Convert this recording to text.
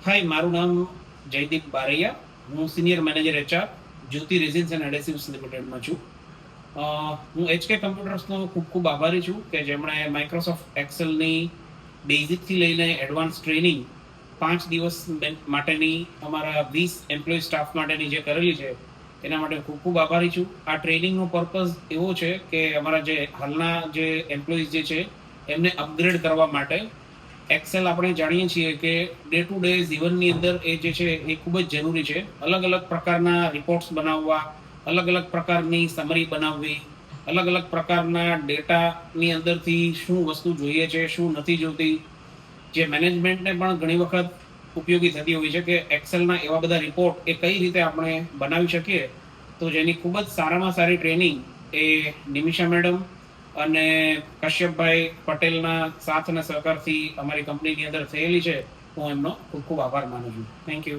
હાય, મારું નામ જયદીપ બારૈયા. હું senior manager HR Jyoti resins and adhesives લિમિટેડમાં છું. હું HK કમ્પ્યુટર્સનો ખૂબ ખૂબ આભારી છું કે જેમણે માઇક્રોસોફ્ટ એક્સેલની બેઝિકથી લઈને એડવાન્સ ટ્રેનિંગ 5 દિવસ માટેની અમારા 20 એમ્પ્લોય સ્ટાફ માટેની જે કરેલી છે એના માટે ખૂબ ખૂબ આભારી છું. આ ટ્રેનિંગનો પર્પઝ એવો છે કે અમારા જે હાલના જે એમ્પ્લોઈઝ જે છે એમને અપગ્રેડ કરવા માટે. એક્સેલ આપણે જાણીએ છીએ કે ડે ટુ ડે જીવનની અંદર એ જે છે એ ખૂબ જ જરૂરી છે. અલગ અલગ પ્રકારના રિપોર્ટ્સ બનાવવા, અલગ અલગ પ્રકારની સમરી બનાવવી, અલગ અલગ પ્રકારના ડેટાની અંદરથી શું વસ્તુ જોઈએ છે, શું નથી જોતી, જે મેનેજમેન્ટને પણ ઘણી વખત ઉપયોગી થતી હોય છે કે એક્સેલના એવા બધા રિપોર્ટ એ કઈ રીતે આપણે બનાવી શકીએ. તો જેની ખૂબ જ સારામાં સારી ટ્રેનિંગ એ નિમિષા મેડમ અને કશ્યપભાઈ પટેલના સાથ અને સહકારથી અમારી કંપનીની અંદર થયેલી છે. હું એમનો ખૂબ ખૂબ આભાર માનું છું. Thank you.